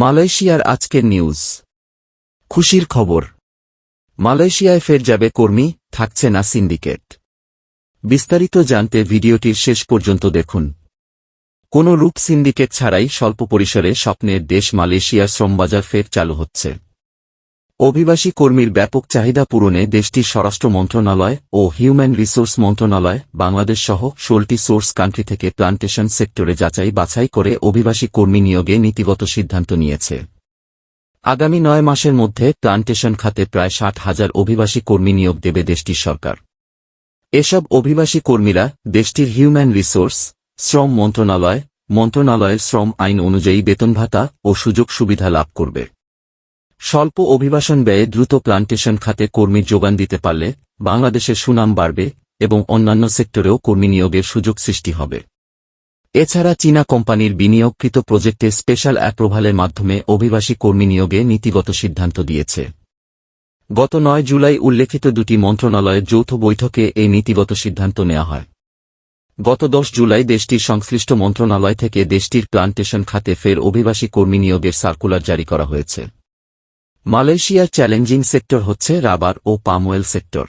মালয়েশিয়ার আজকের নিউজ। খুশির খবর, মালয়েশিয়ায় ফের যাবে কর্মী, থাকছে না সিন্ডিকেট। বিস্তারিত জানতে ভিডিওটির শেষ পর্যন্ত দেখুন। কোনো রূপ সিন্ডিকেট ছাড়াই স্বল্প পরিসরে স্বপ্নের দেশ মালয়েশিয়ার শ্রমবাজার ফের চালু হচ্ছে। অভিবাসী কর্মীর ব্যাপক চাহিদা পূরণে দেশটির স্বরাষ্ট্র মন্ত্রণালয় ও হিউম্যান রিসোর্স মন্ত্রণালয় বাংলাদেশ সহ 16টি সোর্স কান্ট্রি থেকে প্লান্টেশন সেক্টরে যাচাই বাছাই করে অভিবাসী কর্মী নিয়োগে নীতিগত সিদ্ধান্ত নিয়েছে। আগামী 9 মাসের মধ্যে প্লান্টেশন খাতে প্রায় 60,000 অভিবাসী কর্মী নিয়োগ দেবে দেশটির সরকার। এসব অভিবাসী কর্মীরা দেশটির হিউম্যান রিসোর্স শ্রম মন্ত্রণালয়ের শ্রম আইন অনুযায়ী বেতন ভাতা ও সুযোগ সুবিধা লাভ করবে। স্বল্প অভিবাসন ব্যয়ে দ্রুত প্লান্টেশন খাতে কর্মীর যোগান দিতে পারলে বাংলাদেশের সুনাম বাড়বে এবং অন্যান্য সেক্টরেও কর্মী নিয়োগের সুযোগ সৃষ্টি হবে। এছাড়া চীনা কোম্পানির বিনিয়োগকৃত প্রজেক্টে স্পেশাল অ্যাপ্রুভালের মাধ্যমে অভিবাসী কর্মী নিয়োগে নীতিগত সিদ্ধান্ত দিয়েছে। গত 9 জুলাই উল্লেখিত দুটি মন্ত্রণালয়ের যৌথ বৈঠকে এই নীতিগত সিদ্ধান্ত নেওয়া হয়। গত 10 জুলাই দেশটির সংশ্লিষ্ট মন্ত্রণালয় থেকে দেশটির প্লান্টেশন খাতে ফের অভিবাসী কর্মী নিয়োগের সার্কুলার জারি করা হয়েছে। মালয়েশিয়ার চ্যালেঞ্জিং সেক্টর হচ্ছে রাবার ও পাম অয়েল সেক্টর।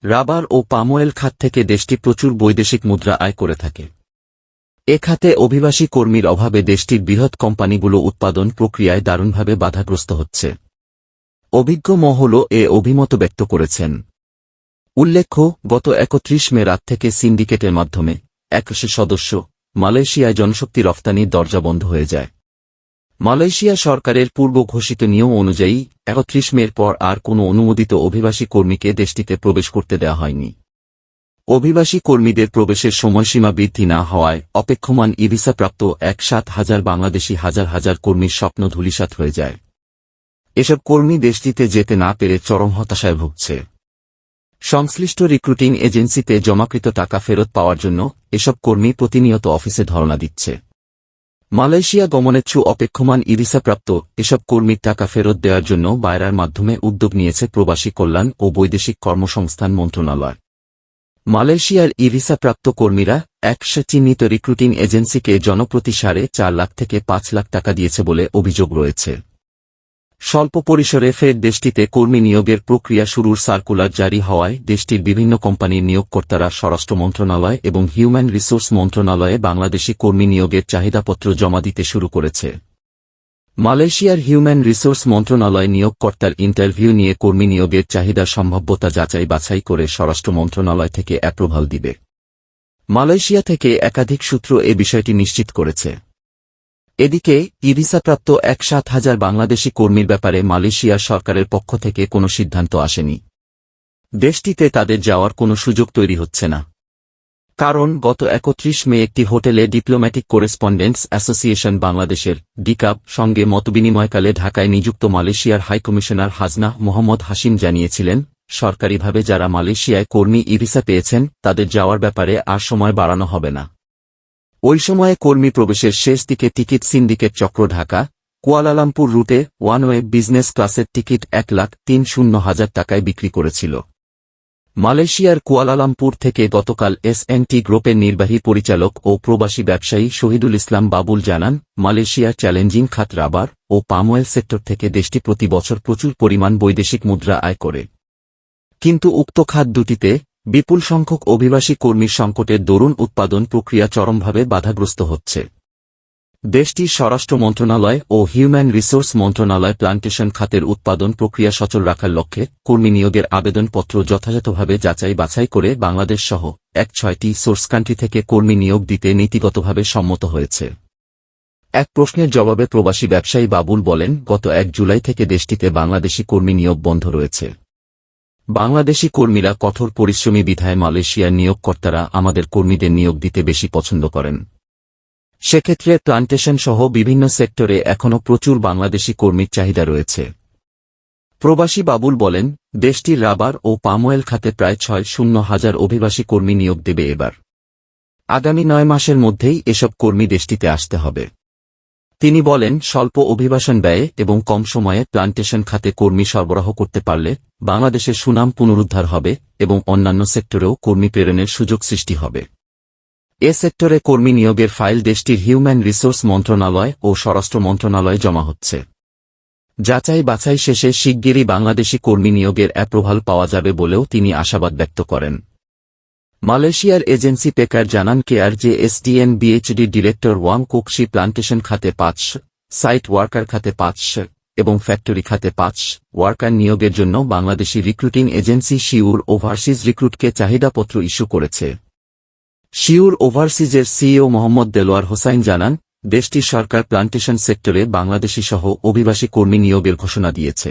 রাবার ও পাম অয়েল খাত থেকে দেশটি প্রচুর বৈদেশিক মুদ্রা আয় করে থাকে। এ খাতে অভিবাসী কর্মীর অভাবে দেশটির বৃহৎ কোম্পানিগুলো উৎপাদন প্রক্রিয়ায় দারুণভাবে বাধাগ্রস্ত হচ্ছে। অভিজ্ঞ মহল এ অভিমত ব্যক্ত করেছেন। উল্লেখ্য, গত 31 মে রাত থেকে সিন্ডিকেটের মাধ্যমে 21 সদস্য মালয়েশিয়ায় জনশক্তি রফতানির দরজা বন্ধ হয়ে যায়। মালয়েশিয়া সরকারের পূর্ব ঘোষিত নিয়ম অনুযায়ী 31 মের পর আর কোনো অনুমোদিত অভিবাসী কর্মীকে দেশটিতে প্রবেশ করতে দেওয়া হয়নি। অভিবাসী কর্মীদের প্রবেশের সময়সীমা বৃদ্ধি না হওয়ায় অপেক্ষমান ই-ভিসাপ্রাপ্ত 1,7,000 বাংলাদেশি হাজার হাজার কর্মীর স্বপ্ন ধূলিসাৎ হয়ে যায়। এসব কর্মী দেশটিতে যেতে না পেরে চরম হতাশায় ভুগছে। সংশ্লিষ্ট রিক্রুটিং এজেন্সিতে জমাকৃত টাকা ফেরত পাওয়ার জন্য এসব কর্মী প্রতিনিয়ত অফিসে ধর্ণা দিচ্ছে। মালয়েশিয়া গমনেচ্ছু অপেক্ষমান ই-ভিসাপ্রাপ্ত এসব কর্মীর টাকা ফেরত দেওয়ার জন্য বায়রার মাধ্যমে উদ্যোগ নিয়েছে প্রবাসী কল্যাণ ও বৈদেশিক কর্মসংস্থান মন্ত্রণালয়। মালয়েশিয়ার ই-ভিসাপ্রাপ্ত কর্মীরা চিহ্নিত রিক্রুটিং এজেন্সিকে জনপ্রতি 4.5 লাখ থেকে 5 লাখ টাকা দিয়েছে বলে অভিযোগ রয়েছে। স্বল্প পরিসরে ফের দেশটিতে কর্মী নিয়োগের প্রক্রিয়া শুরুর সার্কুলার জারি হওয়ায় দেশটির বিভিন্ন কোম্পানির নিয়োগকর্তারা স্বরাষ্ট্র মন্ত্রণালয় এবং হিউম্যান রিসোর্স মন্ত্রণালয়ে বাংলাদেশি কর্মী নিয়োগের চাহিদাপত্র জমা দিতে শুরু করেছে। মালয়েশিয়ার হিউম্যান রিসোর্স মন্ত্রণালয় নিয়োগকর্তার ইন্টারভিউ নিয়ে কর্মী নিয়োগের চাহিদার সম্ভাব্যতা যাচাই বাছাই করে স্বরাষ্ট্র মন্ত্রণালয় থেকে অ্যাপ্রুভাল দিবে। মালয়েশিয়া থেকে একাধিক সূত্র এ বিষয়টি নিশ্চিত করেছে। এদিকে ই-ভিসাপ্রাপ্ত 1,7,000 বাংলাদেশি কর্মীর ব্যাপারে মালয়েশিয়া সরকারের পক্ষ থেকে কোনো সিদ্ধান্ত আসেনি। দেশটিতে তাদের যাওয়ার কোনো সুযোগ তৈরি হচ্ছে না। কারণ গত 31 মে একটি হোটেলে ডিপ্লোম্যাটিক করেসপন্ডেন্টস অ্যাসোসিয়েশন বাংলাদেশের ডিকাব সঙ্গে মতবিনিময়কালে ঢাকায় নিযুক্ত মালয়েশিয়ার হাইকমিশনার হাজনা মোহাম্মদ হাশিম জানিয়েছিলেন, সরকারিভাবে যারা মালয়েশিয়ায় কর্মী ই-ভিসা পেয়েছেন তাদের যাওয়ার ব্যাপারে আর সময় বাড়ানো হবে না। ওই সময়ে কর্মী প্রবেশের শেষ দিকে টিকিট সিন্ডিকেট চক্র ঢাকা কুয়ালালামপুর রুটে ওয়ান ওয়ে বিজনেস ক্লাসের টিকিট 1,03,000 টাকায় বিক্রি করেছিল। মালয়েশিয়ার কুয়ালালামপুর থেকে গতকাল এস&টি গ্রুপের নির্বাহী পরিচালক ও প্রবাসী ব্যবসায়ী শহীদুল ইসলাম বাবুল জানান, মালয়েশিয়ার চ্যালেঞ্জিং খাত রাবার ও পাম অয়েল সেক্টর থেকে দেশটি প্রতি বছর প্রচুর পরিমাণ বৈদেশিক মুদ্রা আয় করে। কিন্তু উক্ত খাত দুটিতে বিপুল সংখ্যক অভিবাসী কর্মীর সংকটের দরুন উৎপাদন প্রক্রিয়া চরমভাবে বাধাগ্রস্ত হচ্ছে। দেশটির স্বরাষ্ট্র মন্ত্রণালয় ও হিউম্যান রিসোর্স মন্ত্রণালয় প্লান্টেশন খাতের উৎপাদন প্রক্রিয়া সচল রাখার লক্ষ্যে কর্মী নিয়োগের আবেদনপত্র যথাযথভাবে যাচাই বাছাই করে বাংলাদেশ সহ 6টি সোর্স কান্ট্রি থেকে কর্মী নিয়োগ দিতে নীতিগতভাবে সম্মত হয়েছে। এক প্রশ্নের জবাবে প্রবাসী ব্যবসায়ী বাবুল বলেন, গত 1 জুলাই থেকে দেশটিতে বাংলাদেশি কর্মী নিয়োগ বন্ধ রয়েছে। বাংলাদেশি কর্মীরা কঠোর পরিশ্রমী বিধায় মালয়েশিয়ার নিয়োগকর্তারা আমাদের কর্মীদের নিয়োগ দিতে বেশি পছন্দ করেন। সেক্ষেত্রে প্লান্টেশন সহ বিভিন্ন সেক্টরে এখনও প্রচুর বাংলাদেশি কর্মীর চাহিদা রয়েছে। প্রবাসী বাবুল বলেন, দেশটির রাবার ও পাম অয়েল খাতে প্রায় 60,000 অভিবাসী কর্মী নিয়োগ দেবে এবার। আগামী 9 মাসের মধ্যেই এসব কর্মী দেশটিতে আসতে হবে। তিনি বলেন, স্বল্প অভিবাসন ব্যয়ে এবং কম সময়ে প্লান্টেশন খাতে কর্মী সরবরাহ করতে পারলে বাংলাদেশের সুনাম পুনরুদ্ধার হবে এবং অন্যান্য সেক্টরেও কর্মী প্রেরণের সুযোগ সৃষ্টি হবে। এ সেক্টরে কর্মী নিয়োগের ফাইল দেশটির হিউম্যান রিসোর্স মন্ত্রণালয় ও স্বরাষ্ট্র মন্ত্রণালয়ে জমা হচ্ছে। যাচাই বাছাই শেষে শিগগিরই বাংলাদেশি কর্মী নিয়োগের অ্যাপ্রুভাল পাওয়া যাবে বলেও তিনি আশাবাদ ব্যক্ত করেন। মালয়েশিয়ার এজেন্সি পেকার জানান KRJSTN BHD ডিরেক্টর ওয়াং কুকশি প্লান্টেশন খাতে 5, সাইট ওয়ার্কার খাতে 5 এবং ফ্যাক্টরি খাতে 5 ওয়ার্কার নিয়োগের জন্য Bangladeshi recruiting agency Sure overseas রিক্রুটকে চাহিদাপত্র ইস্যু করেছে। শিউর ওভারসিজের সিইও মোহাম্মদ দেলোয়ার হোসাইন জানান, দেশটির সরকার প্লান্টেশন সেক্টরে বাংলাদেশি সহ অভিবাসী কর্মী নিয়োগের ঘোষণা দিয়েছে।